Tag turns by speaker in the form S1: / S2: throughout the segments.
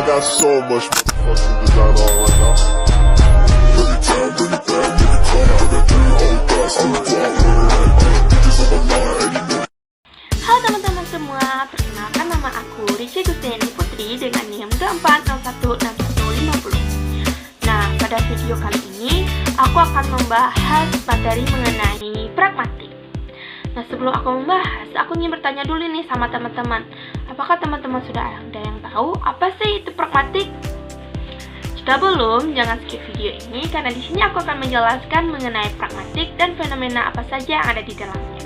S1: got so much fucking design on right now. Bring it down, bring it down, make it come out. I got 3 old guys, I'm the block with it. Bitches on my line, and you know.
S2: Halo teman-teman semua, perkenalkan nama aku Rici Gustiani Putri dengan NIM 24016150. Nah, pada video kali ini aku akan membahas materi mengenai pragmatik. Nah, sebelum aku membahas, aku ingin bertanya dulu nih sama teman-teman. Apakah teman-teman sudah ada yang tahu apa sih itu pragmatik? Jika belum, jangan skip video ini karena di sini aku akan menjelaskan mengenai pragmatik dan fenomena apa saja yang ada di dalamnya.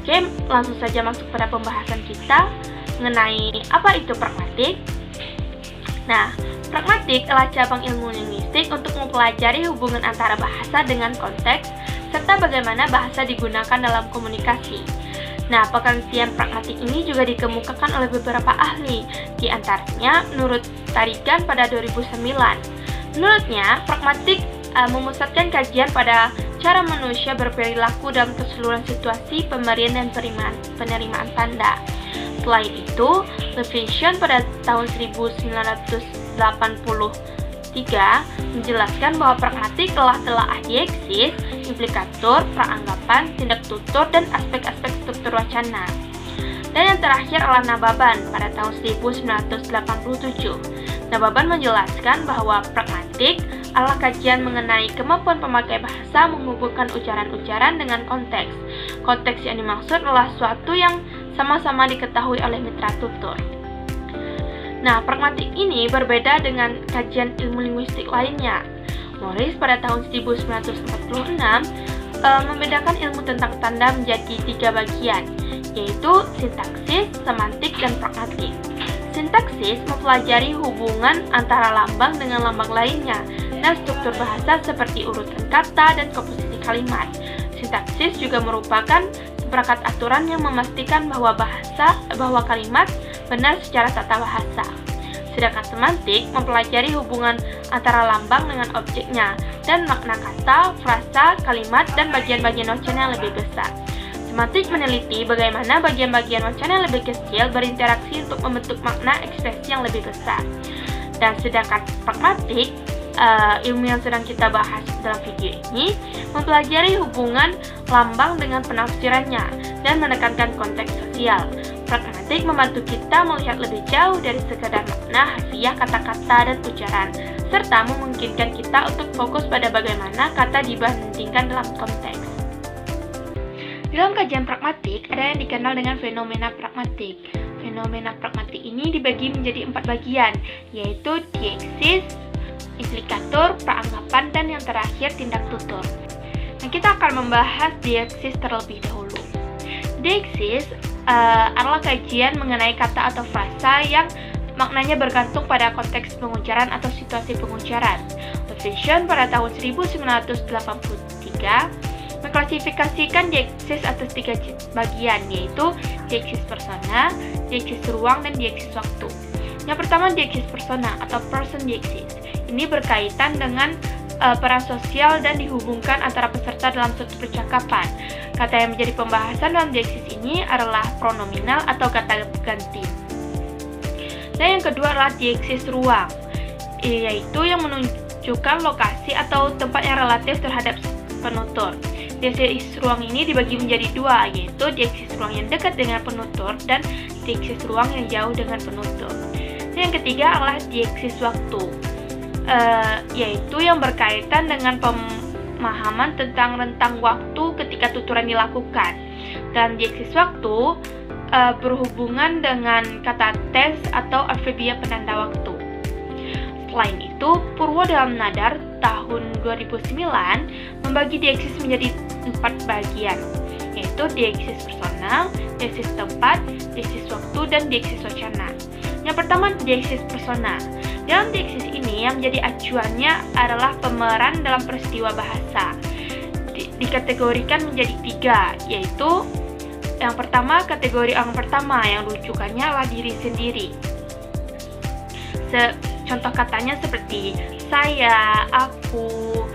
S2: Oke, langsung saja masuk pada pembahasan kita mengenai apa itu pragmatik. Nah, pragmatik adalah cabang ilmu linguistik untuk mempelajari hubungan antara bahasa dengan konteks serta bagaimana bahasa digunakan dalam komunikasi. Nah, pengertian pragmatik ini juga dikemukakan oleh beberapa ahli, di antaranya menurut Tarigan pada 2009. Menurutnya, pragmatik memusatkan kajian pada cara manusia berperilaku dalam keseluruhan situasi pemberian dan penerimaan tanda. Selain itu, Levinson pada tahun 1983 menjelaskan bahwa pragmatik telah dieksis, implikator, praanggapan, tindak tutur, dan aspek-aspek struktur wacana. Dan yang terakhir adalah Nababan pada tahun 1987. Nababan menjelaskan bahwa pragmatik adalah kajian mengenai kemampuan pemakai bahasa menghubungkan ucaran-ucaran dengan konteks. Konteks yang dimaksud adalah suatu yang sama-sama diketahui oleh mitra tutur. Nah, pragmatik ini berbeda dengan kajian ilmu linguistik lainnya. Morris pada tahun 1946 membedakan ilmu tentang tanda menjadi 3 bagian, yaitu sintaksis, semantik, dan pragmatik. Sintaksis mempelajari hubungan antara lambang dengan lambang lainnya dan struktur bahasa seperti urutan kata dan komposisi kalimat. Sintaksis juga merupakan seperangkat aturan yang memastikan bahwa kalimat benar secara tata bahasa. Sedangkan semantik mempelajari hubungan antara lambang dengan objeknya dan makna kata, frasa, kalimat, dan bagian-bagian wacana yang lebih besar. Semantik meneliti bagaimana bagian-bagian wacana yang lebih kecil berinteraksi untuk membentuk makna ekspresi yang lebih besar. Dan sedangkan pragmatik, ilmu yang sedang kita bahas dalam video ini, mempelajari hubungan lambang dengan penafsirannya dan menekankan konteks sosial. Pragmatik membantu kita melihat lebih jauh dari sekadar makna, harfiah, kata-kata, dan ucaran, serta memungkinkan kita untuk fokus pada bagaimana kata dibandingkan dalam konteks. Dalam kajian pragmatik, ada yang dikenal dengan fenomena pragmatik. Fenomena pragmatik ini dibagi menjadi 4 bagian, yaitu dieksis, implikator, praanggapan, dan yang terakhir tindak tutur. Nah, kita akan membahas dieksis terlebih dahulu. Dieksis adalah kajian mengenai kata atau frasa yang maknanya bergantung pada konteks pengucaran atau situasi pengucaran. Levinson pada tahun 1983 mengklasifikasikan dieksis atas 3 bagian, yaitu dieksis persona, dieksis ruang, dan dieksis waktu. Yang pertama, dieksis persona atau person dieksis. Ini berkaitan dengan peran sosial dan dihubungkan antara peserta dalam suatu percakapan. Kata yang menjadi pembahasan dalam dieksis ini adalah pronominal atau kata ganti. Dan yang kedua adalah dieksis ruang, yaitu yang menunjukkan lokasi atau tempat yang relatif terhadap penutur. Dieksis ruang ini dibagi menjadi 2, yaitu dieksis ruang yang dekat dengan penutur dan dieksis ruang yang jauh dengan penutur. Dan yang ketiga adalah dieksis waktu, yaitu yang berkaitan dengan pemahaman tentang rentang waktu ketika tuturan dilakukan. Dan dieksis waktu berhubungan dengan kata tes atau adverbia penanda waktu. Selain itu, Purwo dalam Nadar tahun 2009 membagi dieksis menjadi 4 bagian, yaitu dieksis personal, dieksis tempat, dieksis waktu, dan dieksis wacana. Yang pertama, dieksis persona. Dalam dieksis ini, yang menjadi acuannya adalah pemeran dalam peristiwa bahasa. Dikategorikan menjadi 3, yaitu yang pertama, kategori orang pertama yang rujukannya adalah diri sendiri. Contoh katanya seperti saya, aku,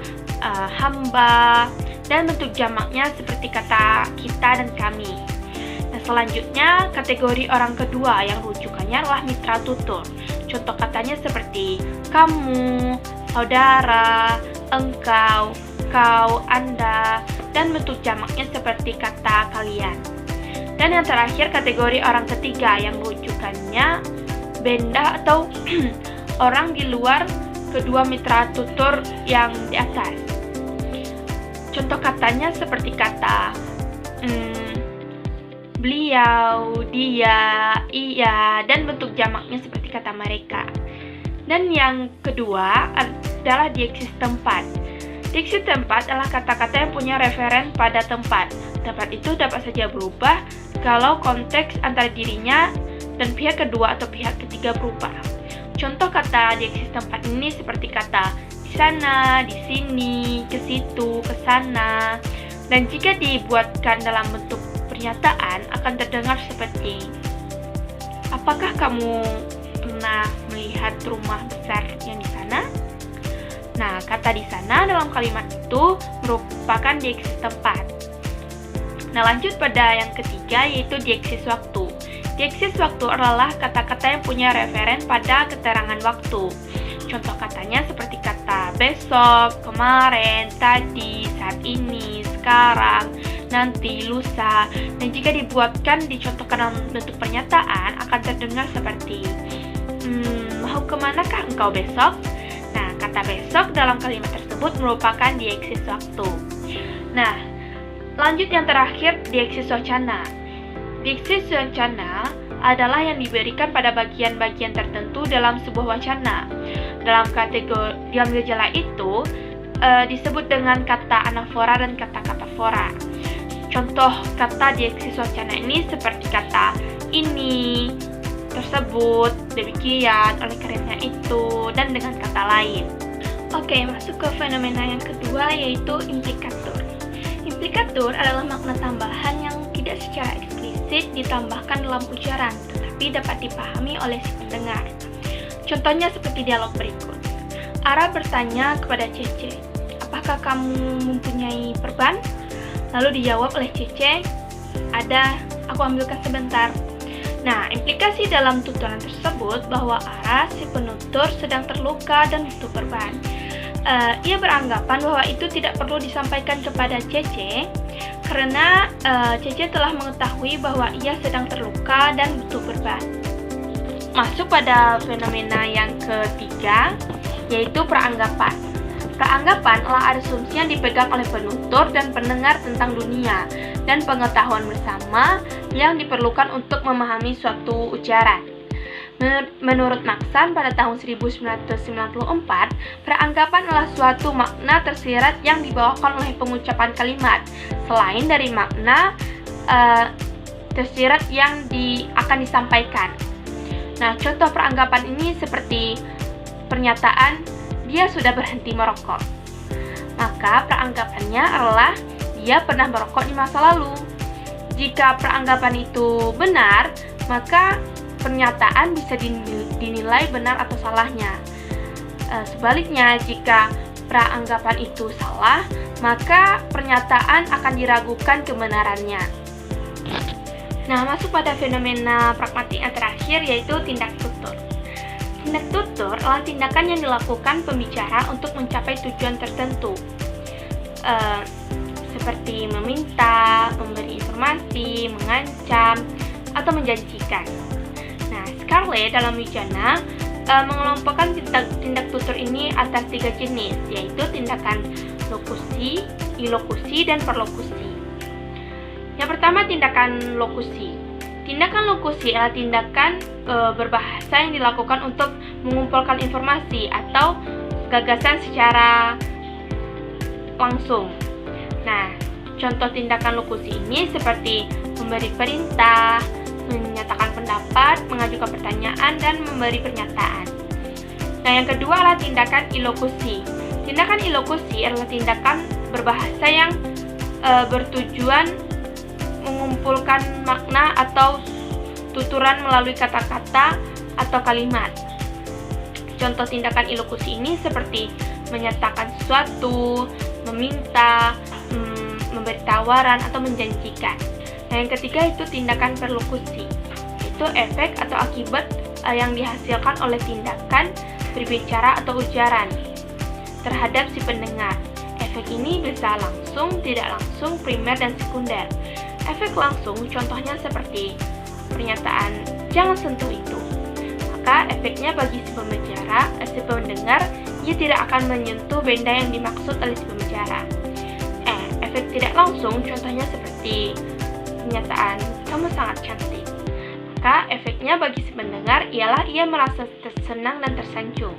S2: hamba, dan bentuk jamaknya seperti kata kita dan kami. Nah, selanjutnya kategori orang kedua yang rujukannya adalah mitra tutur. Contoh katanya seperti kamu, saudara, engkau, kau, Anda, dan bentuk jamaknya seperti kata kalian. Dan yang terakhir kategori orang ketiga yang rujukannya benda atau orang di luar kedua mitra tutur yang di atas. Contoh katanya seperti kata beliau, dia, ia, dan bentuk jamaknya seperti kata mereka. Dan yang kedua adalah deiksis tempat. Deiksis tempat adalah kata-kata yang punya referen pada tempat. Tempat itu dapat saja berubah kalau konteks antara dirinya dan pihak kedua atau pihak ketiga berubah. Contoh kata deiksis tempat ini seperti kata di sana, di sini, ke situ, ke sana. Dan jika dibuatkan dalam bentuk pernyataan akan terdengar seperti, apakah kamu pernah melihat rumah besar yang di sana? Nah, kata di sana dalam kalimat itu merupakan deiksis tempat. Nah, lanjut pada yang ketiga yaitu deiksis waktu. Deiksis waktu adalah kata-kata yang punya referen pada keterangan waktu. Contoh katanya seperti kata besok, kemarin, tadi, saat ini, sekarang, nanti, lusa. Dan jika dibuatkan dicontohkan dalam bentuk pernyataan akan terdengar seperti mau kemanakah engkau besok? Nah, kata besok dalam kalimat tersebut merupakan deiksis waktu. Nah, lanjut yang terakhir, deiksis wacana. Deiksis wacana adalah yang diberikan pada bagian-bagian tertentu dalam sebuah wacana. Dalam gejala itu disebut dengan kata anafora dan kata katafora. Contoh kata deiksis wacana ini seperti kata ini, tersebut, demikian, oleh karena itu, dan dengan kata lain. Oke, masuk ke fenomena yang kedua yaitu implikatur. Implikatur adalah makna tambahan yang tidak secara eksplisit ditambahkan dalam ucapan, tetapi dapat dipahami oleh si pendengar. Contohnya seperti dialog berikut. Ara bertanya kepada Cece, apakah kamu mempunyai perban? Lalu dijawab oleh Cece, ada, aku ambilkan sebentar. Nah, implikasi dalam tuturan tersebut bahwa Ara, si penutur, sedang terluka dan butuh perban. Ia beranggapan bahwa itu tidak perlu disampaikan kepada Cece karena Cece telah mengetahui bahwa ia sedang terluka dan butuh perban. Masuk pada fenomena yang ketiga, yaitu peranggapan. Peranggapan adalah asumsi yang dipegang oleh penutur dan pendengar tentang dunia dan pengetahuan bersama yang diperlukan untuk memahami suatu ujaran. Menurut Maxan pada tahun 1994, peranggapan adalah suatu makna tersirat yang dibawakan oleh pengucapan kalimat, selain dari makna tersirat yang akan disampaikan. Nah, contoh peranggapan ini seperti pernyataan, dia sudah berhenti merokok. Maka peranggapannya adalah dia pernah merokok di masa lalu. Jika peranggapan itu benar, maka pernyataan bisa dinilai benar atau salahnya. Sebaliknya, jika peranggapan itu salah, maka pernyataan akan diragukan kebenarannya. Nah, masuk pada fenomena pragmatik yang terakhir yaitu tindak tutur. Tindak tutur adalah tindakan yang dilakukan pembicara untuk mencapai tujuan tertentu, seperti meminta, memberi informasi, mengancam, atau menjanjikan. Nah, Scarlett dalam Wijana mengelompokkan tindak tutur ini atas 3 jenis, yaitu tindakan lokusi, ilokusi, dan perlokusi. Yang pertama, tindakan lokusi. Tindakan lokusi adalah tindakan berbahasa yang dilakukan untuk mengumpulkan informasi atau gagasan secara langsung. Nah, contoh tindakan lokusi ini seperti memberi perintah, menyatakan pendapat, mengajukan pertanyaan, dan memberi pernyataan. Nah, yang kedua adalah tindakan ilokusi. Tindakan ilokusi adalah tindakan berbahasa yang bertujuan mengumpulkan makna atau tuturan melalui kata-kata atau kalimat. Contoh tindakan ilokusi ini seperti menyatakan sesuatu, meminta, memberi tawaran, atau menjanjikan. Nah, yang ketiga itu tindakan perlokusi. Itu efek atau akibat yang dihasilkan oleh tindakan berbicara atau ujaran terhadap si pendengar. Efek ini bisa langsung, tidak langsung, primer, dan sekunder. Efek langsung contohnya seperti pernyataan "jangan sentuh itu". Maka efeknya bagi si pendengar, ia tidak akan menyentuh benda yang dimaksud oleh si pembicara. Efek tidak langsung contohnya seperti pernyataan "kamu sangat cantik". Maka efeknya bagi si pendengar ialah ia merasa senang dan tersanjung.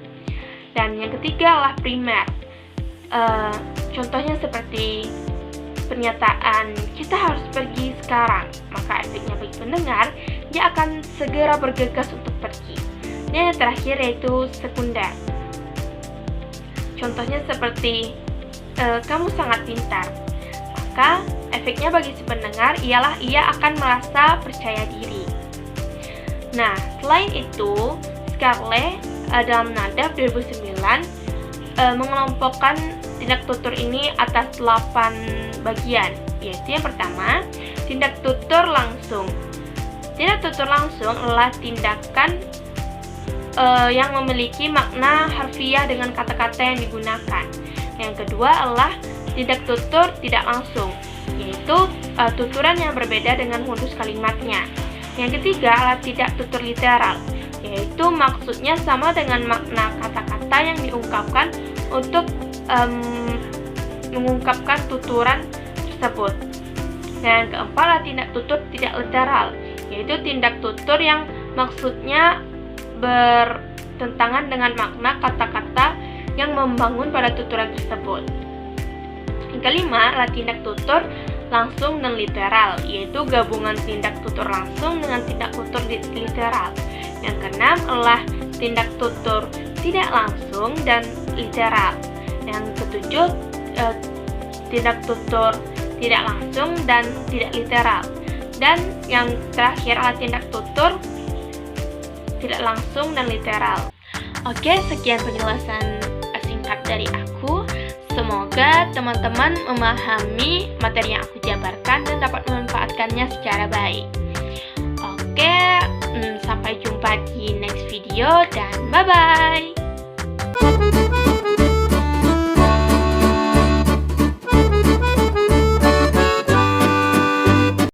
S2: Dan yang ketiga adalah primer. Contohnya seperti pernyataan "kita harus pergi sekarang". Maka efeknya bagi pendengar, dia akan segera bergegas untuk pergi. Dan yang terakhir yaitu sekunder. Contohnya seperti "kamu sangat pintar". Maka efeknya bagi si pendengar ialah ia akan merasa percaya diri. Nah, selain itu, Scarlett dalam Nadaf 2009 mengelompokkan tindak tutur ini atas 8 bagian, yaitu yang pertama, tindak tutur langsung. Tindak tutur langsung adalah tindakan yang memiliki makna harfiah dengan kata-kata yang digunakan. Yang kedua adalah tindak tutur tidak langsung, yaitu tuturan yang berbeda dengan modus kalimatnya. Yang ketiga adalah tidak tutur literal, yaitu maksudnya sama dengan makna kata-kata yang diungkapkan untuk mengungkapkan tuturan tersebut. Dan yang keempat adalah tindak tutur tidak literal, yaitu tindak tutur yang maksudnya bertentangan dengan makna kata-kata yang membangun pada tuturan tersebut. Yang kelima adalah tindak tutur langsung dan literal, yaitu gabungan tindak tutur langsung dengan tindak tutur literal. Yang keenam adalah tindak tutur tidak langsung dan literal. Yang ketujuh, tindak tutur tidak langsung dan tidak literal. Dan yang terakhir adalah tindak tutur tidak langsung dan literal. Oke, sekian penjelasan singkat dari aku. Semoga teman-teman memahami materi yang aku jabarkan dan dapat memanfaatkannya secara baik. Oke, sampai jumpa di next video dan bye-bye.